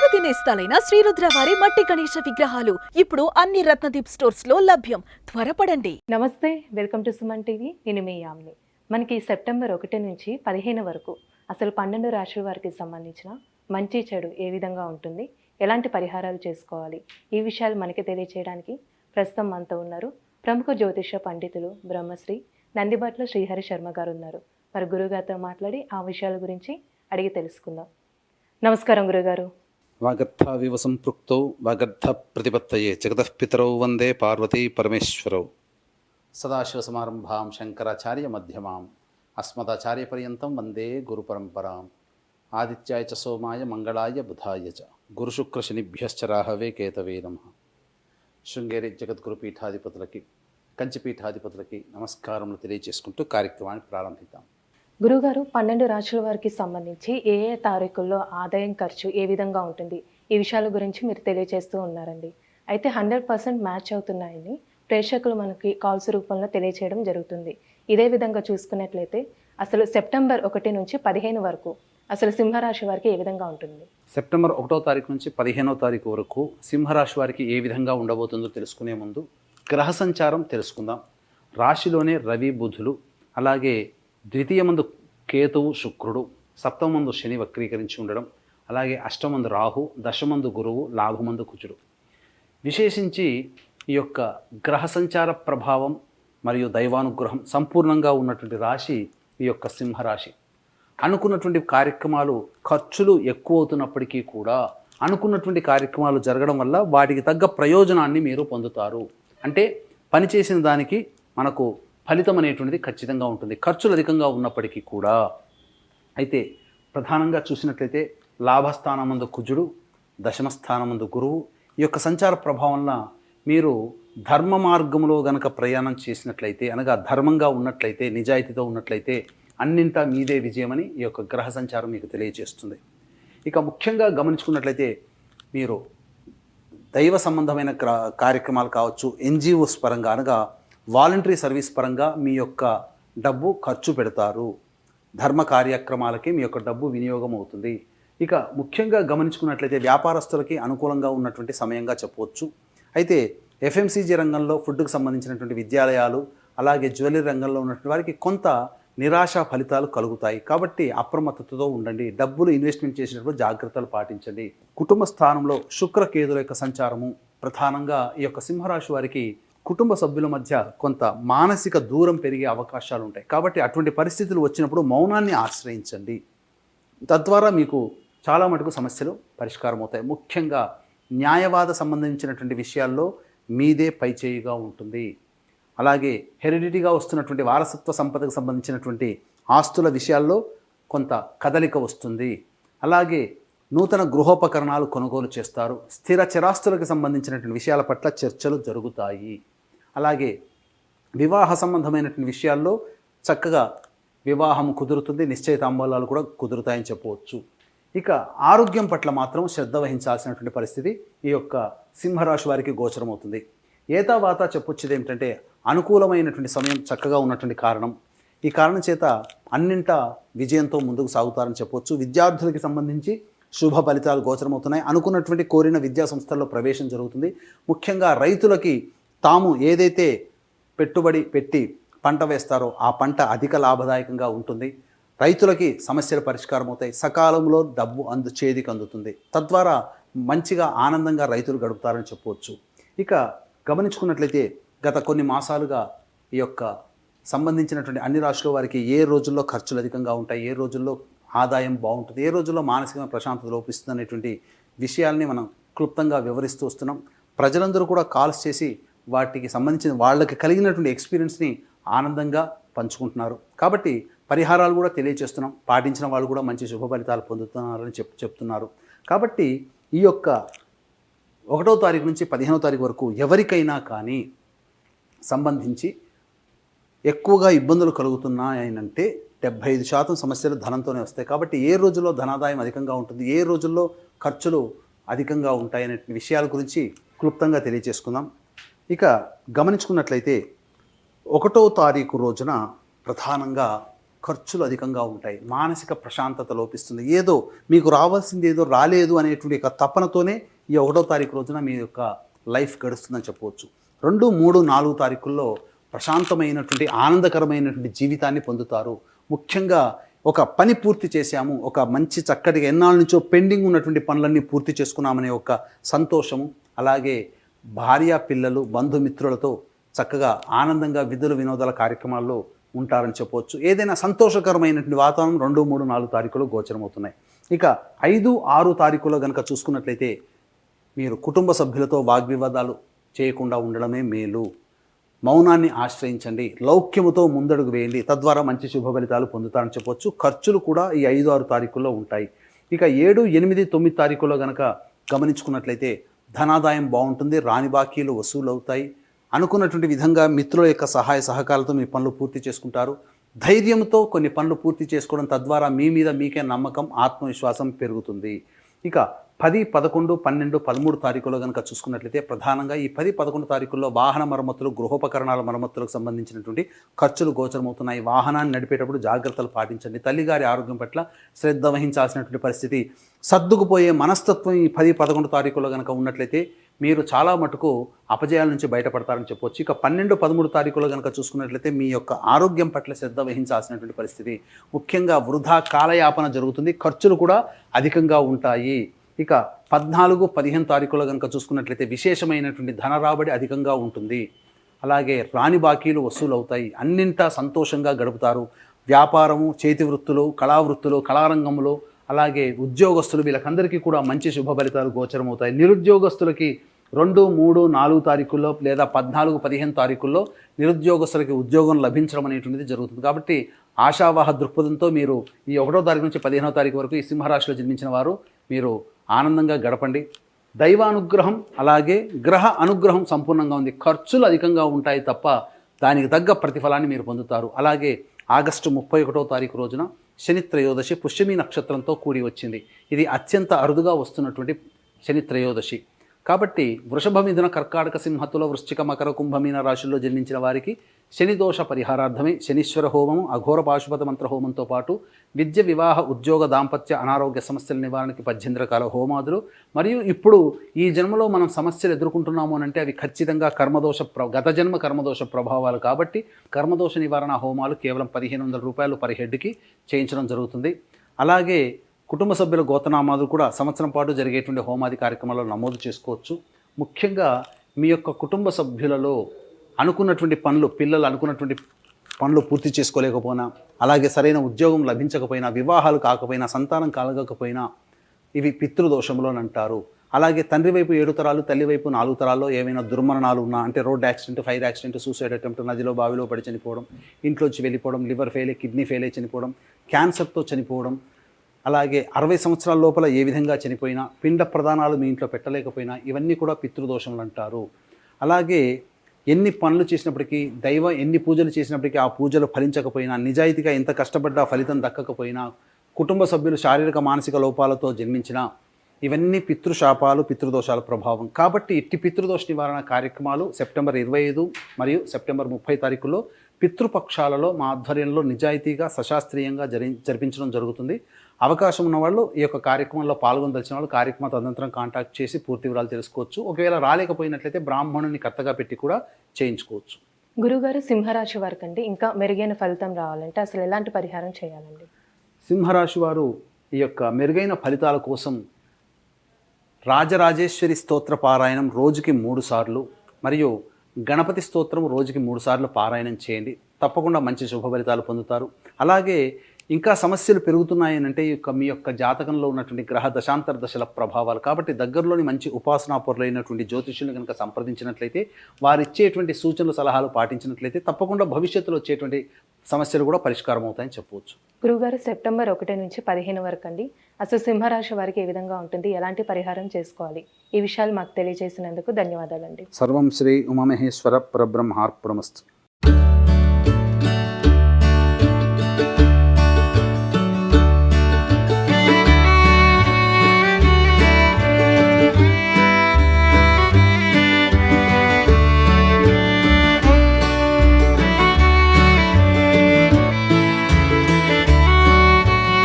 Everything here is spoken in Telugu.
అత్యున్నతి నేస్తాలైన శ్రీరుద్ర వారి మట్టి గణేశ విగ్రహాలు ఇప్పుడు అన్ని రత్నదీప్ స్టోర్స్ లో లభ్యం. త్వరపడండి. నమస్తే, వెల్కమ్ టు సుమన్ టీవీ. నేను మీ యామిని. మనకి సెప్టెంబర్ 1 నుంచి 15 వరకు అసలు 12 రాశుల వారికి సంబంధించిన మంచి చెడు ఏ విధంగా ఉంటుంది, ఎలాంటి పరిహారాలు చేసుకోవాలి, ఈ విషయాలు మనకి తెలియచేయడానికి ప్రస్తుతం మనతో ఉన్నారు ప్రముఖ జ్యోతిష పండితులు బ్రహ్మశ్రీ నందిబట్ల శ్రీహరి శర్మ గారు ఉన్నారు. మరి గురుగారితో మాట్లాడి ఆ విషయాల గురించి అడిగి తెలుసుకుందాం. నమస్కారం గురుగారు. వాగర్థావివ సంపృక్తౌ వాగర్థ ప్రతిపత్తయే జగతఃపితరౌ వందే పార్వతీ పరమేశ్వరౌ. సదాశివసమారంభాం శంకరాచార్య మధ్యమాం అస్మదాచార్యపర్యంతం వందే గురుపరంపరాం. ఆదిత్యాయ చ సోమాయ మంగళాయ బుధాయ చ గురుశుక్రశనిభ్యశ్చ రాహవే కేతవే నమః. శృంగేరి జగద్గురు పీఠాధిపతులకి, కంచిపీఠాధిపతులకి నమస్కారములు తెలియజేసుకుంటూ కార్యక్రమాన్ని ప్రారంభిద్దాం. గురుగారు, 12 రాశుల వారికి సంబంధించి ఏ ఏ తారీఖుల్లో ఆదాయం ఖర్చు ఏ విధంగా ఉంటుంది, ఈ విషయాల గురించి మీరు తెలియజేస్తూ ఉన్నారండి. అయితే 100% మ్యాచ్ అవుతున్నాయని ప్రేక్షకులు మనకి కాల్స్ రూపంలో తెలియచేయడం జరుగుతుంది. ఇదే విధంగా చూసుకున్నట్లయితే అసలు సెప్టెంబర్ 1 నుంచి 15 వరకు అసలు సింహరాశి వారికి ఏ విధంగా ఉంటుంది? సెప్టెంబర్ 1వ తారీఖు నుంచి 15వ తారీఖు వరకు సింహరాశి వారికి ఏ విధంగా ఉండబోతుందో తెలుసుకునే ముందు గ్రహ సంచారం తెలుసుకుందాం. రాశిలోనే రవి బుధులు, అలాగే ద్వితీయమందు కేతువు శుక్రుడు, సప్తమందు శని వక్రీకరించి ఉండడం, అలాగే అష్టమందు రాహు, దశమందు గురువు, లాభమందు కుజుడు. విశేషించి ఈ యొక్క గ్రహ సంచార ప్రభావం మరియు దైవానుగ్రహం సంపూర్ణంగా ఉన్నటువంటి రాశి ఈ యొక్క సింహరాశి. అనుకున్నటువంటి కార్యక్రమాలు ఖర్చులు ఎక్కువ అవుతున్నప్పటికీ కూడా అనుకున్నటువంటి కార్యక్రమాలు జరగడం వల్ల వాటికి తగ్గ ప్రయోజనాన్ని మీరు పొందుతారు. అంటే పనిచేసిన దానికి మనకు ఫలితం అనేటువంటిది ఖచ్చితంగా ఉంటుంది, ఖర్చులు అధికంగా ఉన్నప్పటికీ కూడా. అయితే ప్రధానంగా చూసినట్లయితే లాభస్థానమందు కుజుడు, దశమస్థానమందు గురువు ఈ యొక్క సంచార ప్రభావంలో మీరు ధర్మ మార్గంలో గనక ప్రయాణం చేసినట్లయితే, అనగా ధర్మంగా ఉన్నట్లయితే, నిజాయితీతో ఉన్నట్లయితే అన్నింటా మీదే విజయమని ఈ యొక్క గ్రహ సంచారం మీకు తెలియజేస్తుంది. ఇక ముఖ్యంగా గమనించుకున్నట్లయితే మీరు దైవ సంబంధమైన కార్యక్రమాలు కావచ్చు, ఎన్జిఓస్ పరంగా అనగా వాలంటరీ సర్వీస్ పరంగా మీ యొక్క డబ్బు ఖర్చు పెడతారు. ధర్మ కార్యక్రమాలకి మీ యొక్క డబ్బు వినియోగం అవుతుంది. ఇక ముఖ్యంగా గమనించుకున్నట్లయితే వ్యాపారస్తులకి అనుకూలంగా ఉన్నటువంటి సమయంగా చెప్పవచ్చు. అయితే ఎఫ్ఎంసీజీ రంగంలో ఫుడ్కు సంబంధించినటువంటి విద్యాలయాలు, అలాగే జ్యువెలరీ రంగంలో ఉన్నటువంటి వారికి కొంత నిరాశా ఫలితాలు కలుగుతాయి. కాబట్టి అప్రమత్తతతో ఉండండి. డబ్బులు ఇన్వెస్ట్మెంట్ చేసేటప్పుడు జాగ్రత్తలు పాటించండి. కుటుంబ స్థానంలో శుక్ర కేతుల యొక్క సంచారము ప్రధానంగా ఈ యొక్క సింహరాశి వారికి కుటుంబ సభ్యుల మధ్య కొంత మానసిక దూరం పెరిగే అవకాశాలు ఉంటాయి. కాబట్టి అటువంటి పరిస్థితులు వచ్చినప్పుడు మౌనాన్ని ఆశ్రయించండి. తద్వారా మీకు చాలా మటుకు సమస్యలు పరిష్కారం అవుతాయి. ముఖ్యంగా న్యాయవాద సంబంధించినటువంటి విషయాల్లో మీదే పైచేయిగా ఉంటుంది. అలాగే హెరిడిటీగా వస్తున్నటువంటి వారసత్వ సంపదకు సంబంధించినటువంటి ఆస్తుల విషయాల్లో కొంత కదలిక వస్తుంది. అలాగే నూతన గృహోపకరణాలు కొనుగోలు చేస్తారు. స్థిర చిరాస్తులకు సంబంధించినటువంటి విషయాల పట్ల చర్చలు జరుగుతాయి. అలాగే వివాహ సంబంధమైనటువంటి విషయాల్లో చక్కగా వివాహం కుదురుతుంది, నిశ్చయితాంబూలాలు కూడా కుదురుతాయని చెప్పవచ్చు. ఇక ఆరోగ్యం పట్ల మాత్రం శ్రద్ధ వహించాల్సినటువంటి పరిస్థితి ఈ యొక్క సింహరాశి వారికి గోచరమవుతుంది. ఏతావాత చెప్పొచ్చేది ఏమిటంటే అనుకూలమైనటువంటి సమయం చక్కగా ఉన్నటువంటి కారణం. ఈ కారణం చేత అన్నింటా విజయంతో ముందుకు సాగుతారని చెప్పవచ్చు. విద్యార్థులకి సంబంధించి శుభ ఫలితాలు గోచరమవుతున్నాయి. అనుకున్నటువంటి కోరిన విద్యా సంస్థల్లో ప్రవేశం జరుగుతుంది. ముఖ్యంగా రైతులకి తాము ఏదైతే పెట్టుబడి పెట్టి పంట వేస్తారో ఆ పంట అధిక లాభదాయకంగా ఉంటుంది. రైతులకి సమస్యలు పరిష్కారం అవుతాయి. సకాలంలో డబ్బు చేతికి అందుతుంది. తద్వారా మంచిగా ఆనందంగా రైతులు గడుపుతారని చెప్పవచ్చు. ఇక గమనించుకున్నట్లయితే గత కొన్ని మాసాలుగా ఈ యొక్క సంబంధించినటువంటి అన్ని రాశుల వారికి ఏ రోజుల్లో ఖర్చులు అధికంగా ఉంటాయి, ఏ రోజుల్లో ఆదాయం బాగుంటుంది, ఏ రోజుల్లో మానసికమైన ప్రశాంతత లోపిస్తుంది అనేటువంటి విషయాల్ని మనం క్లుప్తంగా వివరిస్తూ వస్తున్నాం. ప్రజలందరూ కూడా కాల్స్ చేసి వాటికి సంబంధించిన వాళ్ళకి కలిగినటువంటి ఎక్స్పీరియన్స్ని ఆనందంగా పంచుకుంటున్నారు. కాబట్టి పరిహారాలు కూడా తెలియజేస్తున్నాం. పాటించిన వాళ్ళు కూడా మంచి శుభ ఫలితాలు పొందుతున్నారని చెప్తున్నారు. కాబట్టి ఈ యొక్క 1వ తారీఖు నుంచి 15వ తారీఖు వరకు ఎవరికైనా కానీ సంబంధించి ఎక్కువగా ఇబ్బందులు కలుగుతున్నాయనంటే 75% సమస్యలు ధనంతోనే వస్తాయి. కాబట్టి ఏ రోజుల్లో ధనాదాయం అధికంగా ఉంటుంది, ఏ రోజుల్లో ఖర్చులు అధికంగా ఉంటాయనే విషయాల గురించి క్లుప్తంగా తెలియజేసుకుందాం. ఇక గమనించుకున్నట్లయితే 1వ తారీఖు రోజున ప్రధానంగా ఖర్చులు అధికంగా ఉంటాయి, మానసిక ప్రశాంతత లోపిస్తుంది, ఏదో మీకు రావాల్సింది ఏదో రాలేదు అనేటువంటి ఒక తపనతోనే ఈ 1వ తారీఖు రోజున మీ యొక్క లైఫ్ గడుస్తుందని చెప్పవచ్చు. 2, 3, 4 తారీఖుల్లో ప్రశాంతమైనటువంటి ఆనందకరమైనటువంటి జీవితాన్ని పొందుతారు. ముఖ్యంగా ఒక పని పూర్తి చేశాము, ఒక మంచి చక్కటి ఎన్నాళ్ళ నుంచో పెండింగ్ ఉన్నటువంటి పనులన్నీ పూర్తి చేసుకున్నామనే ఒక సంతోషము, అలాగే భార్య పిల్లలు బంధుమిత్రులతో చక్కగా ఆనందంగా విధులు వినోదాల కార్యక్రమాల్లో ఉంటారని చెప్పవచ్చు. ఏదైనా సంతోషకరమైనటువంటి వాతావరణం 2, 3, 4 తారీఖులో గోచరమవుతున్నాయి. ఇక 5, 6 తారీఖులో కనుక చూసుకున్నట్లయితే మీరు కుటుంబ సభ్యులతో వాగ్వివాదాలు చేయకుండా ఉండడమే మేలు. మౌనాన్ని ఆశ్రయించండి, లౌక్యముతో ముందడుగు వేయండి, తద్వారా మంచి శుభ ఫలితాలు పొందుతారని చెప్పవచ్చు. ఖర్చులు కూడా ఈ 5, 6 తారీఖుల్లో ఉంటాయి. ఇక 7, 8, 9 తారీఖుల్లో కనుక గమనించుకున్నట్లయితే ధనాదాయం బాగుంటుంది, రాని బాకీలు వసూలు అవుతాయి, అనుకున్నటువంటి విధంగా మిత్రుల యొక్క సహాయ సహకారాలతో మీ పనులు పూర్తి చేసుకుంటారు. ధైర్యంతో కొన్ని పనులు పూర్తి చేసుకోవడం, తద్వారా మీ మీద మీకే నమ్మకం, ఆత్మవిశ్వాసం పెరుగుతుంది. ఇక 10, 11, 12, 13 తారీఖులో కనుక చూసుకున్నట్లయితే ప్రధానంగా ఈ 10, 11 తారీఖుల్లో వాహన మరమ్మతులు, గృహోపకరణాల మరమ్మతులకు సంబంధించినటువంటి ఖర్చులు గోచరమవుతున్నాయి. వాహనాన్ని నడిపేటప్పుడు జాగ్రత్తలు పాటించండి, తల్లిగారి ఆరోగ్యం పట్ల శ్రద్ధ వహించాల్సినటువంటి పరిస్థితి, సర్దుకుపోయే మనస్తత్వం ఈ 10, 11 తారీఖుల్లో కనుక ఉన్నట్లయితే మీరు చాలా మటుకు అపజయాల నుంచి బయటపడతారని చెప్పవచ్చు. ఇక 12, 13 తారీఖులో కనుక చూసుకున్నట్లయితే మీ యొక్క ఆరోగ్యం పట్ల శ్రద్ధ వహించాల్సినటువంటి పరిస్థితి, ముఖ్యంగా వృధా కాలయాపన జరుగుతుంది, ఖర్చులు కూడా అధికంగా ఉంటాయి. ఇక 14, 15 తారీఖులో కనుక చూసుకున్నట్లయితే విశేషమైనటువంటి ధన రాబడి అధికంగా ఉంటుంది, అలాగే రాని బాకీలు వసూలు అవుతాయి, అన్నింటా సంతోషంగా గడుపుతారు. వ్యాపారము, చేతి వృత్తులు, కళావృత్తులు, కళారంగంలో, అలాగే ఉద్యోగస్తులు, వీళ్ళకందరికీ కూడా మంచి శుభ ఫలితాలు గోచరమవుతాయి. నిరుద్యోగస్తులకి 2, 3, 4 తారీఖుల్లో లేదా 14, 15 తారీఖుల్లో నిరుద్యోగస్తులకి ఉద్యోగం లభించడం అనేటువంటిది జరుగుతుంది. కాబట్టి ఆశావాహ దృక్పథంతో మీరు ఈ 1వ తారీఖు నుంచి 15వ తారీఖు వరకు ఈ సింహరాశిలో జన్మించిన వారు మీరు ఆనందంగా గడపండి. దైవానుగ్రహం అలాగే గ్రహ అనుగ్రహం సంపూర్ణంగా ఉంది. ఖర్చులు అధికంగా ఉంటాయి తప్ప దానికి తగ్గ ప్రతిఫలాన్ని మీరు పొందుతారు. అలాగే ఆగస్టు 31వ తారీఖు రోజున శని త్రయోదశి పుష్యమి నక్షత్రంతో కూడి వచ్చింది. ఇది అత్యంత అరుదుగా వస్తున్నటువంటి శని త్రయోదశి. కాబట్టి వృషభ, మిథున, కర్కాటక, సింహతుల, వృశ్చిక, మకర, కుంభమీన రాశుల్లో జన్మించిన వారికి శని దోష పరిహారార్థమే శనీశ్వర హోమము, అఘోర పాశుపత మంత్ర హోమంతో పాటు విద్య, వివాహ, ఉద్యోగ, దాంపత్య, అనారోగ్య సమస్యల నివారణకి 18 రకాల హోమాదులు, మరియు ఇప్పుడు ఈ జన్మలో మనం సమస్యలు ఎదుర్కొంటున్నాము అంటే అవి ఖచ్చితంగా గత జన్మ కర్మదోష ప్రభావాలు. కాబట్టి కర్మదోష నివారణ హోమాలు కేవలం 1500 రూపాయలు పర్ హెడ్కి చేయించడం జరుగుతుంది. అలాగే కుటుంబ సభ్యుల గోతనామాలు కూడా సంవత్సరం పాటు జరిగేటువంటి హోమాది కార్యక్రమాల్లో నమోదు చేసుకోవచ్చు. ముఖ్యంగా మీ యొక్క కుటుంబ సభ్యులలో అనుకున్నటువంటి పనులు, పిల్లలు అనుకున్నటువంటి పనులు పూర్తి చేసుకోలేకపోయినా, అలాగే సరైన ఉద్యోగం లభించకపోయినా, వివాహాలు కాకపోయినా, సంతానం కలగకపోయినా ఇవి పితృదోషములు అని అంటారు. అలాగే తండ్రి వైపు 7 తరాలు, తల్లి వైపు 4 తరాల్లో ఏమైనా దుర్మరణాలు ఉన్నా, అంటే road accident, fire accident, suicide attempt, నదిలో బావిలో పడి చనిపోవడం, ఇంట్లోంచి వెళ్ళిపోవడం, లివర్ ఫెయిల్, కిడ్నీ ఫెయిల్ అయి చనిపోవడం, క్యాన్సర్తో చనిపోవడం, అలాగే 60 సంవత్సరాల లోపల ఏ విధంగా చనిపోయినా, పిండ ప్రదానాలు మీ ఇంట్లో పెట్టలేకపోయినా ఇవన్నీ కూడా పితృదోషములు అంటారు. అలాగే ఎన్ని పనులు చేసినప్పటికీ, ఎన్ని పూజలు చేసినప్పటికీ ఆ పూజలు ఫలించకపోయినా, నిజాయితీగా ఎంత కష్టపడ్డా ఫలితం దక్కకపోయినా, కుటుంబ సభ్యులు శారీరక మానసిక లోపాలతో జన్మించినా ఇవన్నీ పితృశాపాలు, పితృదోషాల ప్రభావం. కాబట్టి ఇట్టి పితృదోష నివారణ కార్యక్రమాలు సెప్టెంబర్ 25 మరియు సెప్టెంబర్ 30 తారీఖుల్లో పితృపక్షాలలో మా ఆధ్వర్యంలో నిజాయితీగా సశాస్త్రీయంగా జరిపించడం జరుగుతుంది. అవకాశం ఉన్న వాళ్ళు ఈ యొక్క కార్యక్రమంలో పాల్గొనదలిచిన వాళ్ళు కార్యక్రమ తదనంతరం కాంటాక్ట్ చేసి పూర్తి వివరాలు తెలుసుకోవచ్చు. ఒకవేళ రాలేకపోయినట్లయితే బ్రాహ్మణుని కర్తగా పెట్టి కూడా చేయించుకోవచ్చు. గురుగారు, సింహరాశి వారికి అండి ఇంకా మెరుగైన ఫలితం రావాలంటే అసలు ఎలాంటి పరిహారం చేయాలండి? సింహరాశి వారు ఈ యొక్క మెరుగైన ఫలితాల కోసం రాజరాజేశ్వరి స్తోత్ర పారాయణం రోజుకి 3 సార్లు మరియు గణపతి స్తోత్రం రోజుకి 3 సార్లు పారాయణం చేయండి. తప్పకుండా మంచి శుభ ఫలితాలు పొందుతారు. అలాగే ఇంకా సమస్యలు పెరుగుతున్నాయని అంటే మీ యొక్క జాతకంలో ఉన్నటువంటి గ్రహ దశాంతర దశల ప్రభావాలు. కాబట్టి దగ్గరలోని మంచి ఉపాసనాపరులైనటువంటి జ్యోతిష్యులను కనుక సంప్రదించినట్లయితే, వారు ఇచ్చేటువంటి సూచనలు, సలహాలు పాటించినట్లయితే తప్పకుండా భవిష్యత్తులో వచ్చేటువంటి సమస్యలు కూడా పరిష్కారం అవుతాయని చెప్పవచ్చు. గురుగారు, సెప్టెంబర్ 1 నుంచి 15 వరకు అండి అసలు సింహరాశి వారికి ఏ విధంగా ఉంటుంది, ఎలాంటి పరిహారం చేసుకోవాలి, ఈ విషయాలు మాకు తెలియజేసినందుకు ధన్యవాదాలండి. సర్వం శ్రీ ఉమామహేశ్వర పరబ్రహ్మార్పణమస్తు.